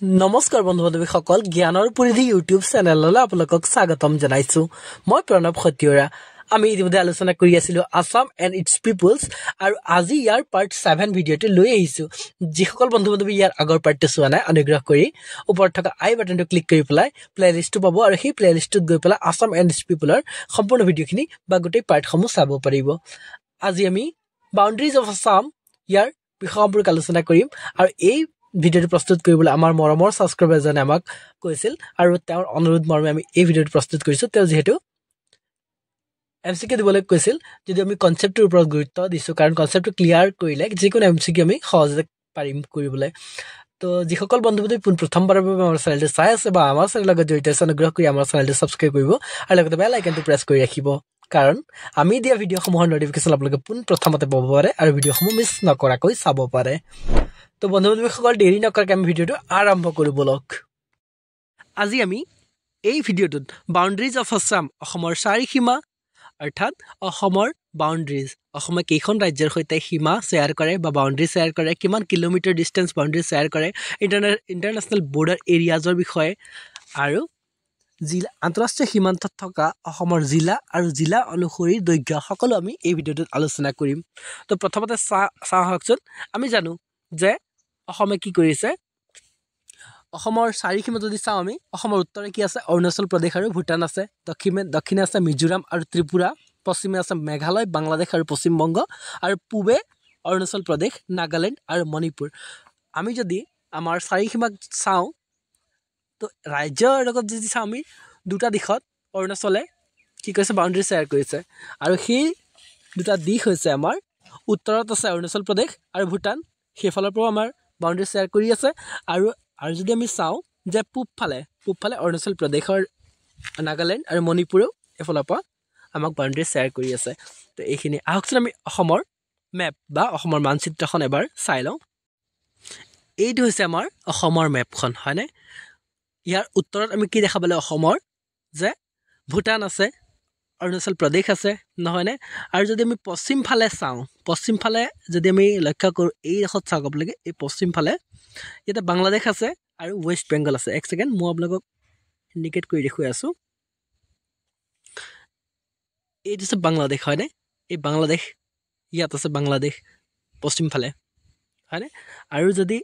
নমস্কাৰ বন্ধু-বান্ধৱীসকল জ্ঞানৰ পৰিধি ইউটিউব চেনেললৈ আপোনালোকক স্বাগতম জনাইছো মই প্ৰণৱ খতিয়ৰা আমি ইতিমধ্যে আলোচনা কৰি আছিলো আসাম এণ্ড ইটস পিপলছ আৰু আজি ইয়াৰ পাৰ্ট 7 ভিডিঅটো লৈ আহিছো যিসকল বন্ধু-বান্ধৱী ইয়াৰ আগৰ পাৰ্টটো চোৱা নাই অনুগ্ৰহ কৰি ওপৰত থকা আই বাটনটো ক্লিক কৰি পেলাই প্লেলিষ্টটো পাব আৰু সেই প্লেলিষ্টটোত গৈ পেলাই আসাম এণ্ড ইটস পিপলৰ সম্পূৰ্ণ ভিডিঅখিনি বা গোটেই পাৰ্টসমূহ চাব পাৰিব আজি আমি বাউণ্ডাৰিজ অফ আসাম ইয়াৰ বিষয় সম্পৰ্কে আলোচনা কৰিম আৰু এই ভিডিঅটো প্ৰস্তুত কৰিবলৈ আমাৰ মৰমৰ সাবস্ক্ৰাইবাৰ জনে আমাক কৈছিল আৰু তেওঁৰ অনুৰোধ মৰ্মে আমি এই ভিডিঅটো প্ৰস্তুত কৰিছো তেওঁ যেহেতু এমসিকিউ দিবলৈ কৈছিল যদি আমি কনসেপ্টৰ ওপৰত গুৰুত্ব দিছো কাৰণ কনসেপ্টটো ক্লিয়াৰ কৰিলে যিকোনো এমসিকিউ আমি সহজে পাৰিম কৰিবলৈ তো যিসকল বন্ধু-বান্ধৱী প্ৰথমবাৰৰ বাবে আমাৰ চেনেলটো চাই আছে বা আমাৰ চেনেলৰ লগত জড়িত আছে অনুগ্ৰহ কৰি আমাৰ চেনেলটো সাবস্ক্ৰাইব কৰিব আৰু লগতে বেল আইকনটো প্ৰেছ কৰি ৰাখিব কাৰণ আমি দিয়া ভিডিঅ'সমূহৰ নটিফিকেশ্যন আপোনালোকে প্ৰথমতে পাব পাৰে আৰু ভিডিঅ'সমূহ মিছ নকৰাকৈ চাব পাৰে তো বন্ধু-বান্ধৱীসকল দেৰি নকৰাকৈ আমি ভিডিঅ'টো আৰম্ভ কৰোঁ বলক আজি আমি এই ভিডিঅ'টোত বাউণ্ডাৰিজ অফ আসাম অসমৰ চাৰি সীমা অৰ্থাৎ অসমৰ বাউণ্ডাৰিজ অসমে কেইখন ৰাজ্যৰ সৈতে সীমা শ্বেয়াৰ কৰে বা বাউণ্ডাৰী শ্বেয়াৰ কৰে কিমান কিলোমিটাৰ ডিষ্টেন্স বাউণ্ডাৰী শ্বেয়াৰ কৰে ইণ্টাৰনেশ্যনেল বৰ্ডাৰ এৰিয়াজৰ বিষয়ে আৰু জিলা আন্তঃৰাষ্ট্ৰীয় সীমান্তত থকা অসমৰ জিলা আৰু জিলা অনুসৰি দৈৰ্ঘ্য সকলো আমি এই ভিডিঅ'টোত আলোচনা কৰিম তো প্ৰথমতে চাওকচোন আমি জানো যে অসমে কি কৰিছে অসমৰ চাৰি সীমা যদি চাওঁ আমি অসমৰ উত্তৰে কি আছে অৰুণাচল প্ৰদেশ আৰু ভূটান আছে দক্ষিণে আছে মিজোৰাম আৰু ত্ৰিপুৰা পশ্চিমে আছে মেঘালয় বাংলাদেশ আৰু পশ্চিম বংগ আৰু পূবে অৰুণাচল প্ৰদেশ নাগালেণ্ড আৰু মণিপুৰ আমি যদি আমাৰ চাৰি সীমা চাওঁ তো ৰাজ্যৰ লগত যদি চাওঁ আমি দুটা দিশত অৰুণাচলে কি কৰিছে বাউণ্ডাৰী শ্বেয়াৰ কৰিছে আৰু সেই দুটা দিশ হৈছে আমাৰ উত্তৰত আছে অৰুণাচল প্ৰদেশ আৰু ভূটান সেইফালৰ পৰাও আমাৰ বাউণ্ডাৰী শ্বেয়াৰ কৰি আছে আৰু যদি আমি চাওঁ যে পূবফালে অৰুণাচল প্ৰদেশৰ নাগালেণ্ড আৰু মণিপুৰেও এফালৰ পৰা আমাক বাউণ্ডাৰী শ্বেয়াৰ কৰি আছে তো এইখিনি আহকচোন আমি অসমৰ মেপ বা অসমৰ মানচিত্ৰখন এবাৰ চাই লওঁ এইটো হৈছে আমাৰ অসমৰ মেপখন হয়নে ইয়াৰ উত্তৰত আমি কি দেখা পালে অসমৰ যে ভূটান আছে অৰুণাচল প্ৰদেশ আছে নহয়নে আৰু যদি আমি পশ্চিম ফালে যদি আমি লক্ষ্য কৰোঁ এই দেশত চাওক আপোনালোকে এই পশ্চিম ফালে ইয়াতে বাংলাদেশ আছে আৰু ৱেষ্ট বেংগল আছে এক ছেকেণ্ড মই আপোনালোকক ইণ্ডিকেট কৰি দেখুৱাই আছোঁ এইটো আছে বাংলাদেশ হয়নে এই বাংলাদেশ ইয়াত আছে বাংলাদেশ পশ্চিম ফালে হয়নে আৰু যদি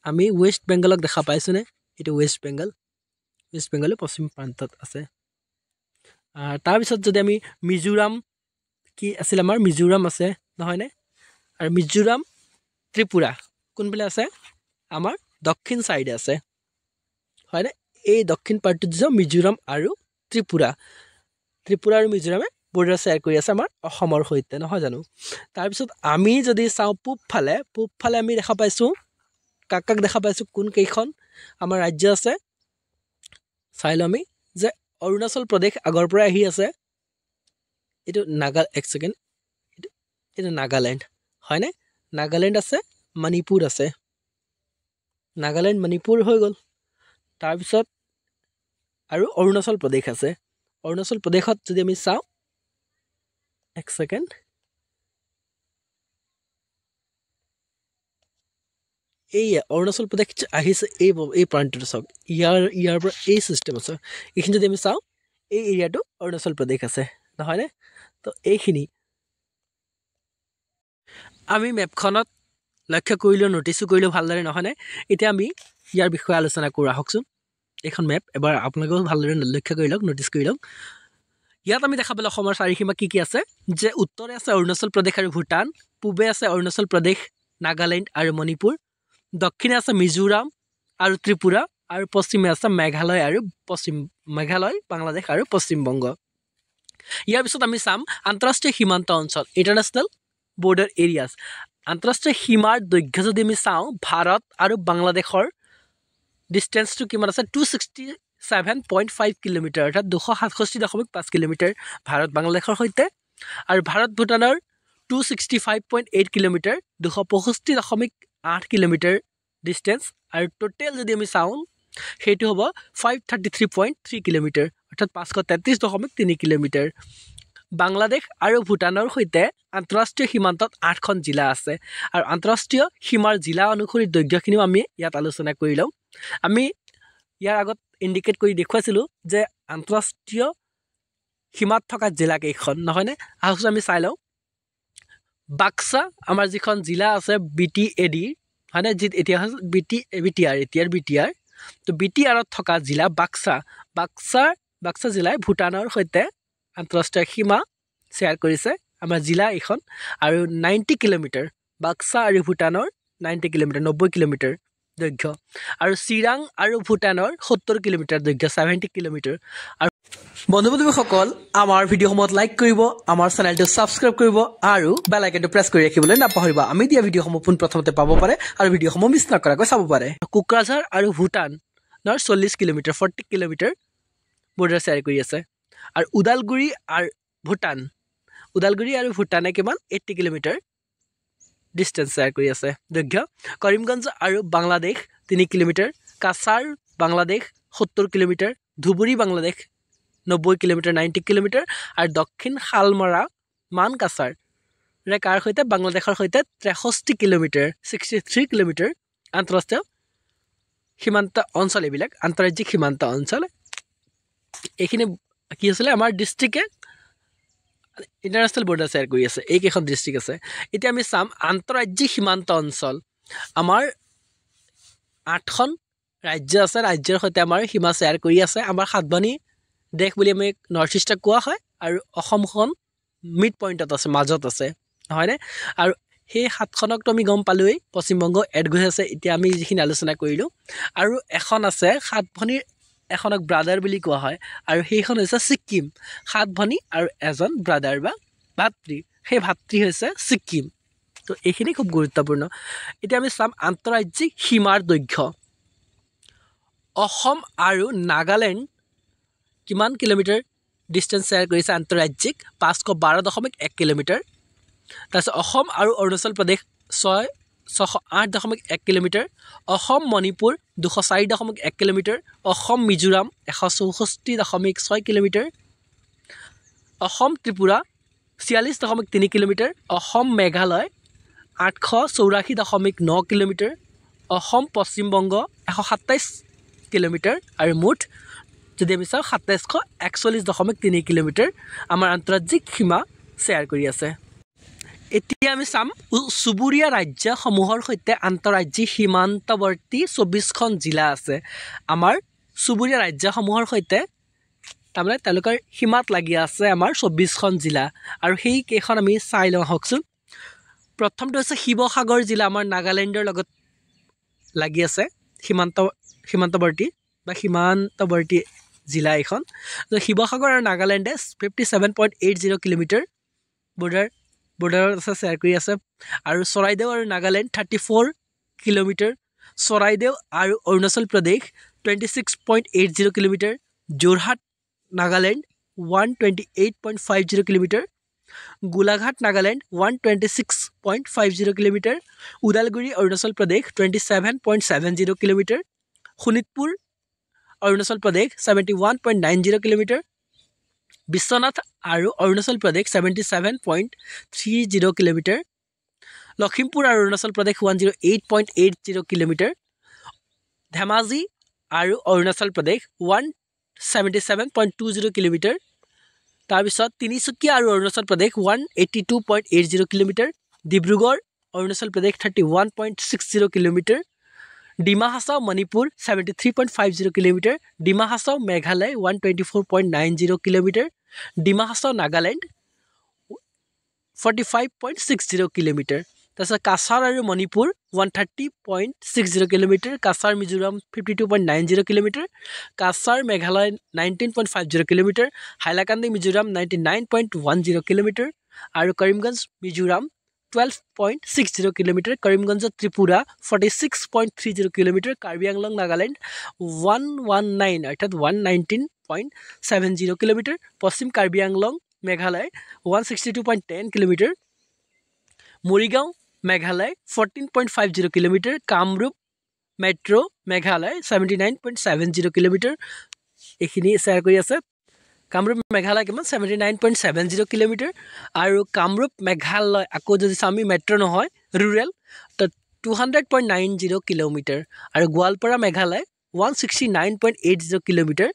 আমি ৱেষ্ট বেংগলক দেখা পাইছোঁনে এইটো ৱেষ্ট বেংগলে পশ্চিম প্ৰান্তত আছে তাৰপিছত যদি আমি মিজোৰাম কি আছিল আমাৰ মিজোৰাম আছে নহয়নে আৰু মিজোৰাম ত্ৰিপুৰা কোনফালে আছে আমাৰ দক্ষিণ চাইডে আছে হয়নে এই দক্ষিণ পাৰ্টটোত যে মিজোৰাম আৰু ত্ৰিপুৰা আৰু মিজোৰামে বৰ্ডাৰ শ্বেয়াৰ কৰি আছে আমাৰ অসমৰ সৈতে নহয় জানো তাৰপিছত আমি যদি চাওঁ পূবফালে আমি দেখা পাইছোঁ কাক দেখা পাইছোঁ কোন কেইখন আমাৰ ৰাজ্য আছে চাই লওঁ আমি যে অৰুণাচল প্ৰদেশ আগৰ পৰা আহি আছে এইটো এইটো নাগালেণ্ড হয়নে নাগালেণ্ড আছে মণিপুৰ আছে নাগালেণ্ড মণিপুৰ হৈ গ'ল তাৰপিছত আৰু অৰুণাচল প্ৰদেশ আছে অৰুণাচল প্ৰদেশত যদি আমি চাওঁ এক ছেকেণ্ড এই অৰুণাচল প্ৰদেশ আহিছে এই প্ৰান্তটো চাওক ইয়াৰ পৰা এই চিষ্টেম আছে এইখিনি যদি আমি চাওঁ এই এৰিয়াটো অৰুণাচল প্ৰদেশ আছে নহয়নে তো এইখিনি আমি মেপখনত লক্ষ্য কৰিলেও নটিচো কৰিলেও ভালদৰে নহয়নে এতিয়া আমি ইয়াৰ বিষয়ে আলোচনা কৰোঁ আহকচোন এইখন মেপ এবাৰ আপোনালোকেও ভালদৰে লক্ষ্য কৰি লওক নটিচ কৰি লওক ইয়াত আমি দেখা পালোঁ অসমৰ চাৰি সীমা কি আছে যে উত্তৰে আছে অৰুণাচল প্ৰদেশ আৰু ভূটান পূবে আছে অৰুণাচল প্ৰদেশ নাগালেণ্ড আৰু মণিপুৰ দক্ষিণে আছে মিজোৰাম আৰু ত্ৰিপুৰা আৰু পশ্চিমে আছে মেঘালয় বাংলাদেশ আৰু পশ্চিম বংগ ইয়াৰ পিছত আমি চাম আন্তঃৰাষ্ট্ৰীয় সীমান্ত অঞ্চল ইণ্টাৰনেশ্যনেল বৰ্ডাৰ এৰিয়াজ আন্তঃৰাষ্ট্ৰীয় সীমাৰ দৈৰ্ঘ্য যদি আমি চাওঁ ভাৰত আৰু বাংলাদেশৰ ডিষ্টেঞ্চটো কিমান আছে 267.5 কিলোমিটাৰ অৰ্থাৎ 267.5 কিলোমিটাৰ ভাৰত বাংলাদেশৰ সৈতে আৰু ভাৰত ভূটানৰ 265.8 কিলোমিটাৰ 265.8 কিলোমিটাৰ ডিষ্টেঞ্চ আৰু টোটেল যদি আমি চাওঁ সেইটো হ'ব 533.3 কিলোমিটাৰ অৰ্থাৎ 533.3 কিলোমিটাৰ বাংলাদেশ আৰু ভূটানৰ সৈতে আন্তঃৰাষ্ট্ৰীয় সীমান্তত 8খন জিলা আছে আৰু আন্তঃৰাষ্ট্ৰীয় সীমাৰ জিলা অনুসৰি দৈৰ্ঘ্যখিনিও আমি ইয়াত আলোচনা কৰি লওঁ আমি ইয়াৰ আগত ইণ্ডিকেট কৰি দেখুৱাইছিলোঁ যে আন্তঃৰাষ্ট্ৰীয় সীমাত থকা জিলা কেইখন নহয়নে আহকচোন আমি চাই লওঁ বাক্সা আমাৰ যিখন জিলা আছে BTAD হয়নে যি এতিয়া BTR এতিয়াৰ BTR তো BTRত থকা জিলা বাক্সা জিলাই ভূটানৰ সৈতে আন্তঃৰাষ্ট্ৰীয় সীমা শ্বেয়াৰ কৰিছে আমাৰ জিলা এইখন আৰু 90 কিলোমিটাৰ বাক্সা আৰু ভূটানৰ 90 কিলোমিটাৰ 90 কিলোমিটাৰ দৈৰ্ঘ্য আৰু চিৰাং আৰু ভূটানৰ 70 কিলোমিটাৰ দৈৰ্ঘ্য 70 কিলোমিটাৰ আৰু বন্ধু-বান্ধৱীসকল আমাৰ ভিডিঅ'সমূহত লাইক কৰিব আমাৰ চেনেলটো ছাবস্ক্ৰাইব কৰিব আৰু বেল আইকনটো প্ৰেছ কৰি ৰাখিবলৈ নাপাহৰিব আমি দিয়া ভিডিঅ'সমূহ পোনপ্ৰথমতে পাব পাৰে আৰু ভিডিঅ'সমূহ মিছ নকৰাকৈ চাব পাৰে কোকৰাঝাৰ আৰু ভূটানৰ 40 কিলোমিটাৰ 40 কিলোমিটাৰ বৰ্ডাৰ শ্বেয়াৰ কৰি আছে আৰু ওদালগুৰি আৰু ভূটানে কিমান 80 কিলোমিটাৰ ডিষ্টেন্স শ্বেয়াৰ কৰি আছে দৈৰ্ঘ্য কৰিমগঞ্জ আৰু Bangladesh 3 kilometre Cachar Bangladesh 70 kilometre Dhubri Bangladesh 90 kilometre 90 kilometre আৰু দক্ষিণ শালমৰা মানকাছাৰ কাৰ সৈতে বাংলাদেশৰ সৈতে 63 কিলোমিটাৰ 63 কিলোমিটাৰ আন্তঃৰাষ্ট্ৰীয় সীমান্ত অঞ্চল এইবিলাক আন্তঃৰাজ্যিক সীমান্ত অঞ্চল এইখিনি কি আছিলে আমাৰ ডিষ্ট্ৰিক্টে ইণ্টাৰনেশ্যনেল বৰ্ডাৰ শ্বেয়াৰ কৰি আছে এইকেইখন ডিষ্ট্ৰিক্ট আছে এতিয়া আমি চাম আন্তঃৰাজ্যিক সীমান্ত অঞ্চল আমাৰ 8খন ৰাজ্য আছে ৰাজ্যৰ সৈতে আমাৰ সীমা শ্বেয়াৰ কৰি আছে আমাৰ সাতভনী দেশ বুলি আমি নৰ্থ ইষ্টক কোৱা হয় আৰু অসমখন মিড পইণ্টত আছে মাজত আছে নহয়নে আৰু সেই 7খনকতো আমি গম পালোৱেই পশ্চিমবংগ এড হৈ আছে এতিয়া আমি যিখিনি আলোচনা কৰিলোঁ আৰু এখন আছে সাতভনীৰ এখনক ব্ৰাদাৰ বুলি কোৱা হয় আৰু সেইখন হৈছে ছিক্কিম 7 ভনী আৰু এজন ব্ৰাদাৰ বা ভাতৃ সেই ভাতৃ হৈছে ছিক্কিম তো এইখিনি খুব গুৰুত্বপূৰ্ণ এতিয়া আমি চাম আন্তঃৰাজ্যিক সীমাৰ দৈৰ্ঘ্য অসম আৰু নাগালেণ্ড কিমান কিলোমিটাৰ ডিষ্টেন্স শ্বেয়াৰ কৰিছে আন্তঃৰাজ্যিক 512.1 কিলোমিটাৰ তাৰপিছত অসম আৰু অৰুণাচল প্ৰদেশ 608.1 kilometre Assam Manipur 204.1 kilometre Assam Mizoram 164.6 kilometre Assam Tripura 46.3 kilometre Assam Meghalaya 884.9 kilometre Assam Paschimbanga 127 kilometre আৰু মুঠ যদি আমি চাওঁ 2741.3 কিলোমিটাৰ আমাৰ আন্তঃৰাজ্যিক সীমা শ্বেয়াৰ কৰি আছে এতিয়া আমি চাম চুবুৰীয়া ৰাজ্যসমূহৰ সৈতে আন্তঃৰাজ্যিক সীমান্তৱৰ্তী 24খন জিলা আছে আমাৰ চুবুৰীয়া ৰাজ্যসমূহৰ সৈতে তাৰমানে তেওঁলোকৰ সীমাত লাগি আছে আমাৰ 24খন জিলা আৰু সেই কেইখন আমি চাই লওঁ হকচোন প্ৰথমটো হৈছে শিৱসাগৰ জিলা আমাৰ নাগালেণ্ডৰ লগত লাগি আছে সীমান্তৱৰ্তী জিলা এখন শিৱসাগৰ আৰু নাগালেণ্ডে 57.80 কিলোমিটাৰ বৰ্ডাৰত আছে শ্বেয়াৰ কৰি আছে আৰু চৰাইদেউ আৰু নাগালেণ্ড 34 কিলোমিটাৰ চৰাইদেউ আৰু Arunachal Pradesh 26.80 kilometre Jorhat Nagaland 128.50 kilometre Golaghat Nagaland 126.50 kilometre Udalguri Arunachal Pradesh 27.70 kilometre Sonitpur Arunachal Pradesh 71.90 kilometre Biswanath আৰু অৰুণাচল প্ৰদেশ 77.30 কিলোমিটাৰ লখিমপুৰ আৰু অৰুণাচল প্ৰদেশ 108.80 কিলোমিটাৰ ধেমাজি আৰু অৰুণাচল প্ৰদেশ 177.20 কিলোমিটাৰ তাৰপিছত তিনিচুকীয়া আৰু অৰুণাচল প্ৰদেশ 182.80 kilometre Dibrugarh Arunachal Pradesh 31.60 kilometre Dima Hasao Manipur 73.50 kilometre Dima Hasao Meghalaya 124.90 kilometre Dima Hasao Nagaland 45.60 kilometre তাৰপিছত কাছাৰ আৰু Manipur 130.60 kilometre Cachar Mizoram 52.90 kilometre Cachar Meghalaya 19.50 kilometre Hailakandi Mizoram 99.10 kilometre আৰু কৰিমগঞ্জ মিজোৰাম 12.60 কিলোমিটাৰ কৰিমগঞ্জ ত্ৰিপুৰা 46.30 কিলোমিটাৰ কাৰ্বি আংলং নাগালেণ্ড 119 অৰ্থাৎ 119.70 কিলোমিটাৰ পশ্চিম Karbi Anglong Meghalaya 162.10 kilometre Morigaon Meghalaya 14.50 kilometre Kamrup metro' Meghalaya 79.70 kilometre এইখিনি শ্বেয়াৰ কৰি আছে কামৰূপ মেঘালয় কিমান 79.70 কিলোমিটাৰ আৰু কামৰূপ মেঘালয় আকৌ যদি আমি মেট্ৰ' নহয় ৰুৰেল তো 200.90 কিলোমিটাৰ আৰু গোৱালপাৰা মেঘালয় 169.80 কিলোমিটাৰ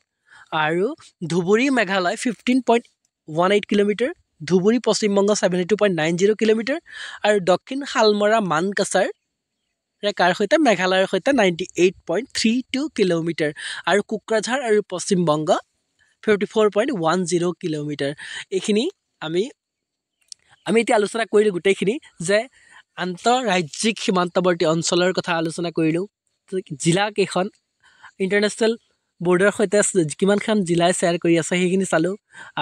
আৰু ধুবুৰী মেঘালয় 15.18 কিলোমিটাৰ ধুবুৰী পশ্চিমবংগ 72.90 কিলোমিটাৰ আৰু দক্ষিণ শালমৰা মানকাছাৰ ৰেকাৰ সৈতে মেঘালয়ৰ সৈতে 98.32 কিলোমিটাৰ আৰু কোকৰাঝাৰ আৰু পশ্চিমবংগ 54.10 কিলোমিটাৰ এইখিনি আমি এতিয়া আলোচনা কৰিলোঁ গোটেইখিনি যে আন্তঃৰাজ্যিক সীমান্তৱৰ্তী অঞ্চলৰ কথা আলোচনা কৰিলোঁ জিলা কেইখন ইণ্টাৰনেশ্যনেল বৰ্ডাৰ সৈতে কিমানখন জিলাই শ্বেয়াৰ কৰি আছে সেইখিনি চালোঁ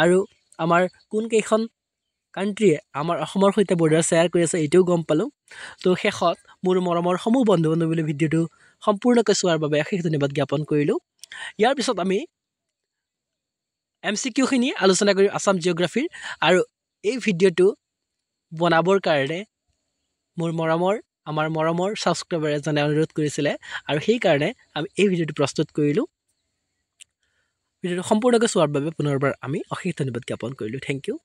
আৰু আমাৰ কোন কেইখন কাণ্ট্ৰিয়ে আমাৰ অসমৰ সৈতে বৰ্ডাৰ শ্বেয়াৰ কৰি আছে এইটোও গম পালোঁ তো শেষত মোৰ মৰমৰ সমূহ বন্ধু বান্ধৱীলৈ ভিডিঅ'টো সম্পূৰ্ণকৈ চোৱাৰ বাবে অশেষ ধন্যবাদ জ্ঞাপন কৰিলোঁ ইয়াৰ পিছত আমি MCQখিনি আলোচনা কৰিম আসাম জিঅ'গ্ৰাফিৰ আৰু এই ভিডিঅ'টো বনাবৰ কাৰণে আমাৰ মৰমৰ ছাবস্ক্ৰাইবাৰ এজনে অনুৰোধ কৰিছিলে আৰু সেইকাৰণে আমি এই ভিডিঅ'টো প্ৰস্তুত কৰিলোঁ ভিডিঅ'টো সম্পূৰ্ণকৈ চোৱাৰ বাবে পুনৰবাৰ আমি অশেষ ধন্যবাদ জ্ঞাপন কৰিলোঁ থেংক ইউ